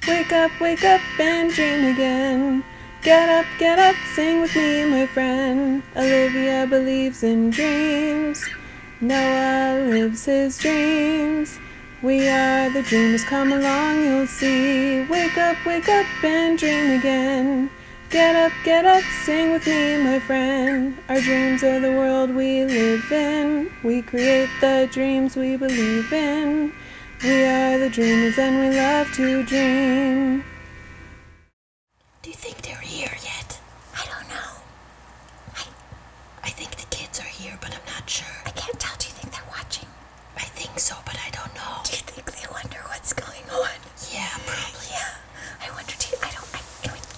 wake up and dream again. Get up, sing with me, my friend. Olivia believes in dreams. Noah lives his dreams. We are the dreamers, come along, you'll see. Wake up and dream again. Get up, sing with me, my friend. Our dreams are the world we live in. We create the dreams we believe in. We are the dreamers and we love to dream. Do you think they're here yet? I don't know. I think the kids are here, but I'm not sure. I can't tell. Do you think they're watching? I think so, but I don't know. Do you think they wonder what's going on? Yeah, probably. Yeah. I wonder, can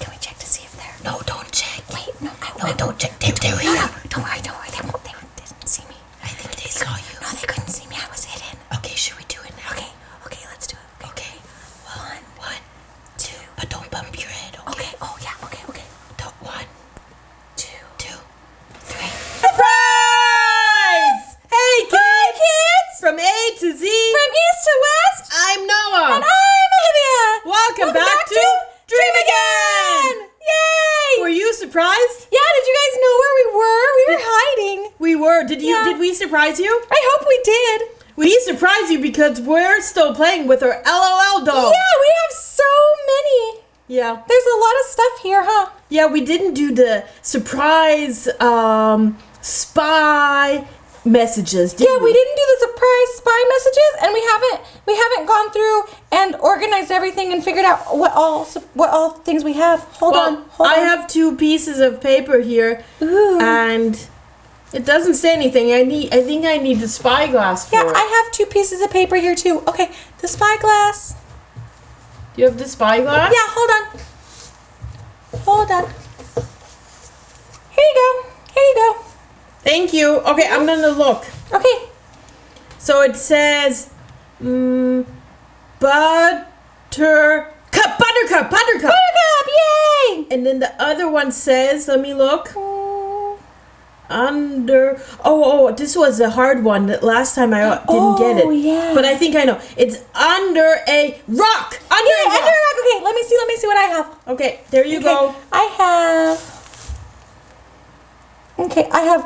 we check to see if they're... No, don't check. Wait, no, don't check. They're here. No, don't worry. They didn't see me. I think they saw you. No, they couldn't see me. I was hidden. Okay, should we do it now? Okay, let's do it. Okay. One, two. But don't bump your head, okay? Oh, yeah, okay. One, two, three. Surprise! Hey, kids! From A to Z. From east to west. I'm Noah. And I'm Olivia. Welcome back to Dream Again! Yay! Were you surprised? Yeah, did you guys know where we were? We were hiding. We were. Yeah. Did we surprise you? I hope we did. We surprised you because we're still playing with our LOL dolls. Yeah, we have so many. Yeah. There's a lot of stuff here, huh? Yeah, we didn't do the surprise spy messages, did we? Yeah, we didn't do the surprise spy messages, and we haven't gone through and organized everything and figured out what all things we have. Hold on. I have 2 pieces of paper here. Ooh. And it doesn't say anything. I think I need the spyglass for Yeah, it. I have 2 pieces of paper here too. Okay, the spyglass. Do you have the spyglass? Yeah, hold on. Here you go. Thank you. Okay, I'm gonna look. Okay. So it says buttercup. Buttercup, yay! And then the other one says, let me look. Under. Oh, this was a hard one. That last time I didn't get it. Oh, yeah. But I think I know. It's under a rock. Under a rock. Okay, let me see what I have. Okay, there you go. I have. Okay, I have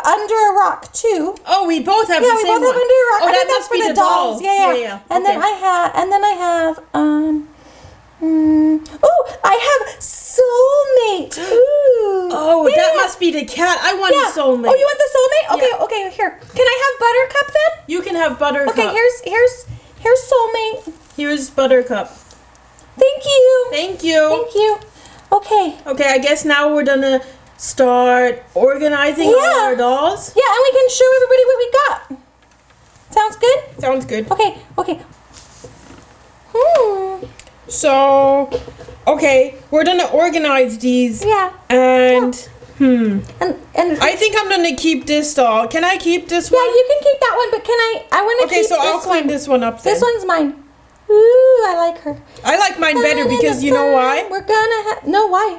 under a rock too. Oh, we both have the same one. Yeah, we both have under a rock. Oh, I that think that's must be for the the dolls. doll. Yeah. And okay. then I have I have soulmate. Ooh. Oh, yeah. that must be the cat. I want the soulmate. Oh, you want the soulmate? Okay, Yeah. okay, here. Can I have Buttercup then? You can have Buttercup. Okay, here's soulmate. Here's Buttercup. Thank you. Thank you. Thank you. Okay. Okay, I guess now we're gonna start organizing all our dolls. Yeah, and we can show everybody what we got. Sounds good? Sounds good. Okay. So, okay, we're gonna organize these. Yeah. And And I think I'm gonna keep this doll. Can I keep this one? yeah, you can keep that one, but I want to Okay, keep so this I'll clean one. this one up then. This one's mine. Ooh, I like her. I like mine better because you know why? We're gonna have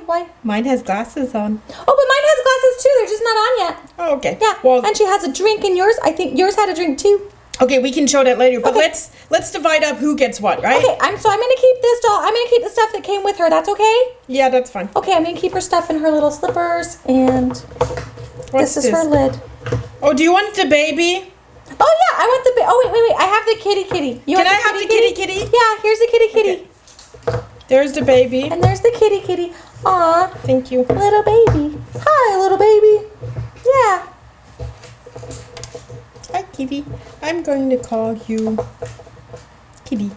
why? Mine has glasses on. Oh, but mine has glasses too. They're just not on yet. Oh, okay. Yeah. Well, And she has a drink in yours. I think yours had a drink too. okay, we can show that later. But Okay. let's divide up who gets what, right? Okay, I'm gonna keep this doll. I'm gonna keep the stuff that came with her. That's okay? Yeah, that's fine. Okay, I'm gonna keep her stuff in her little slippers, and What's this is her lid. Oh, do you want the baby? Oh yeah, I want the oh wait. I have the kitty. You Can want I have the kitty? Yeah, here's the kitty. There's the baby. And there's the kitty. Aw, Thank you. little baby. Hi, little baby. Yeah. Hi, kitty. I'm going to call you Kitty.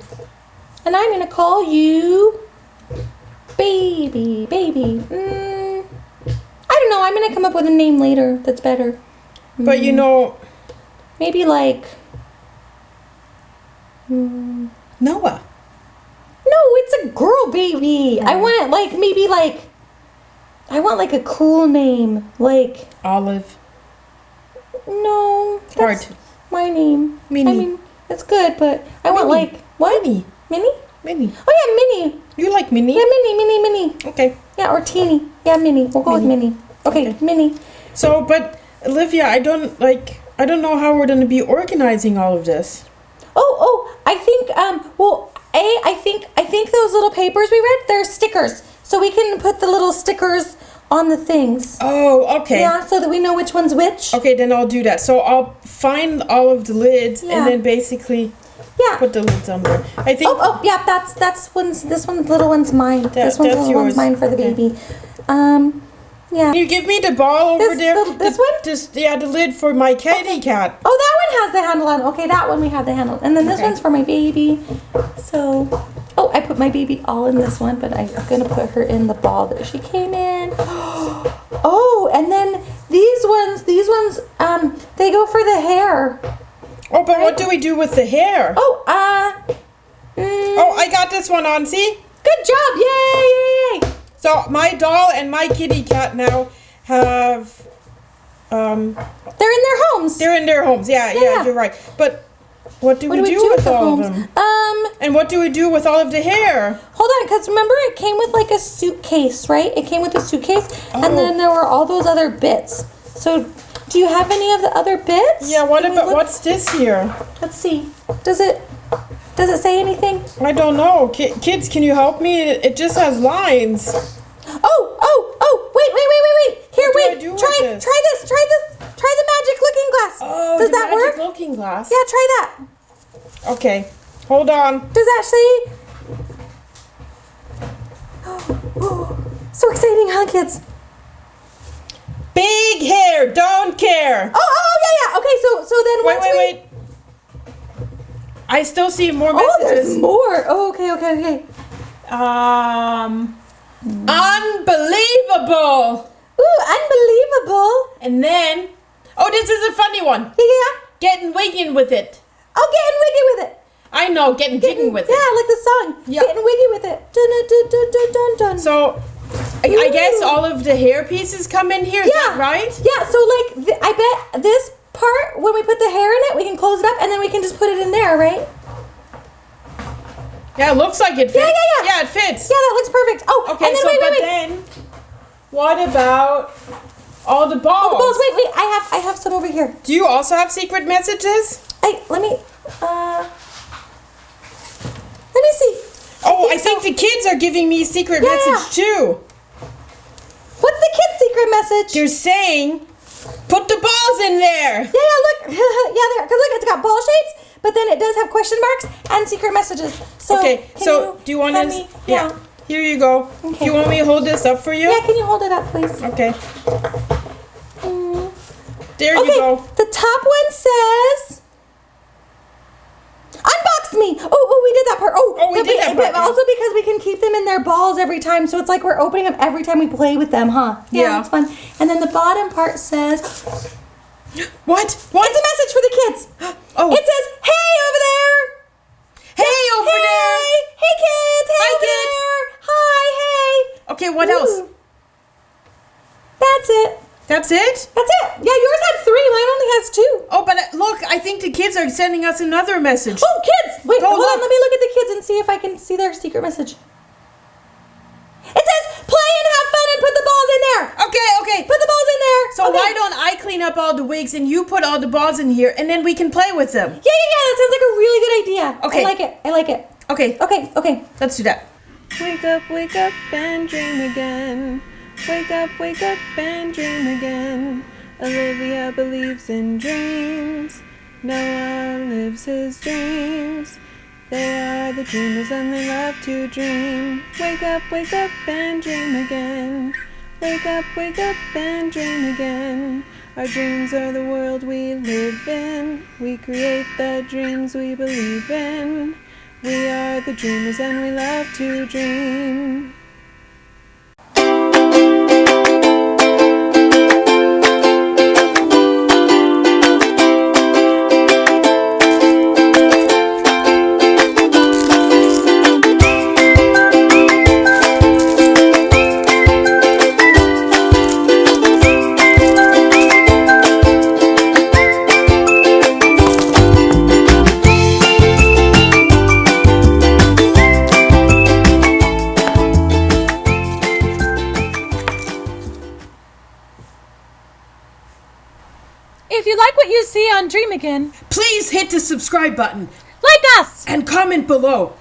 And I'm gonna call you baby. I don't know. I'm gonna come up with a name later that's better. But you know, Maybe like. Noah. No, it's a girl baby. I want it like maybe like. I want like a cool name like. Olive. No, that's Hard. my name. Minnie. I mean, it's good, but I want Minnie. like what? Minnie. Minnie? Minnie. Oh yeah, Minnie. You like Minnie? Yeah, Minnie. Okay. Yeah, or Teeny. Yeah, Minnie. We'll go with Minnie. Okay, Minnie. So, but Olivia, I don't know how we're going to be organizing all of this. I think I think little papers we read, they're stickers. So we can put the little stickers on the things. Oh, okay. Yeah, so that we know which one's which. Okay, then I'll do that. So I'll find all of the lids and then basically put the lids on there. I think. Oh, yeah, that's one's. This one, little one's mine. This one's that's little one's yours. mine for the baby. Yeah. Can you give me the ball over there? This one? Just the lid for my kitty cat. Oh, that one has the handle on. Okay, that one we have the handle. And then this one's for my baby. So, I put my baby all in this one, but I'm going to put her in the ball that she came in. Oh, and then these ones, they go for the hair. Oh, but what do we do with the hair? Oh, I got this one on, see? Good job. Yay. So my doll and my kitty cat now have they're in their homes. They're in their homes. Yeah, you're right. But what do we do with all of them? And what do we do with all of the hair? Hold on, because remember it came with like a suitcase, right? It came with a suitcase, and then there were all those other bits. So, do you have any of the other bits? Yeah. What's this here? Let's see. Does it say anything? I don't know. Kids, can you help me? It just has lines. Oh! Wait! Here, What do I wait. do with Try this? this. Try the magic looking glass. Oh, does the that work? magic looking glass. Yeah, try that. Okay. Hold on. Does that say? So exciting, huh, kids? Big hair, don't care. Oh, yeah. Okay, so then Wait. I still see more messages. Oh, there's more. Oh, okay. Unbelievable. Ooh, unbelievable. And then, this is a funny one. Yeah. Getting wigging with it. Oh, getting wiggy with it. I know, getting jiggy with it. Yeah, like the song. Yeah. Getting wiggy with it. Dun, dun, dun, dun, dun, dun. So, I guess all of the hair pieces come in here, is that right? Yeah, so like, I bet this part, when we put the hair in it, we can close it up and then we can just put it in there, right? Yeah, it looks like it fits. Yeah. Yeah, it fits. Yeah, that looks perfect. Oh, Okay, and then so wait. then, what about all the balls? Oh, the balls. Wait. I have some over here. Do you also have secret messages? Let me see. Oh, I think the kids are giving me a secret message too. What's the kid's secret message? They're saying, put the balls in there. Yeah, look. There. Because look, it's got ball shapes, but then it does have question marks and secret messages. So, Okay, so do you want to... Yeah. Here you go. Okay. Do you want me to hold this up for you? Yeah, can you hold it up, please? Okay. There you go. The top one says... Unbox me! Oh, we did that part. We did that part, But also because we can keep them in their balls every time, so it's like we're opening them every time we play with them, huh? Yeah. That's fun. And then the bottom part says... What? It's a message for the kids. Oh. It says, hey over there! Hey over there! Hey kids! Hey Hi, over kids. there! Hi, hey! Okay, what else? That's it. That's it? That's it. Yeah, yours had 3. Mine only has 2. Oh, but look, I think the kids are sending us another message. Oh, kids! Wait, Go hold on. look. Let me look at the kids and see if I can see their secret message. It says, play and have fun and put the balls in there. Okay. Put the balls in there. So Okay. why don't I clean up all the wigs and you put all the balls in here and then we can play with them? Yeah. That sounds like a really good idea. Okay. I like it. Okay. Let's do that. Wake up and dream again. Wake up and dream again. Olivia believes in dreams. Noah lives his dreams. They are the dreamers and they love to dream. Wake up and dream again. Wake up and dream again. Our dreams are the world we live in. We create the dreams we believe in. We are the dreamers and we love to dream. If you like what you see on Dream Again, Please hit the subscribe button like us! and comment below.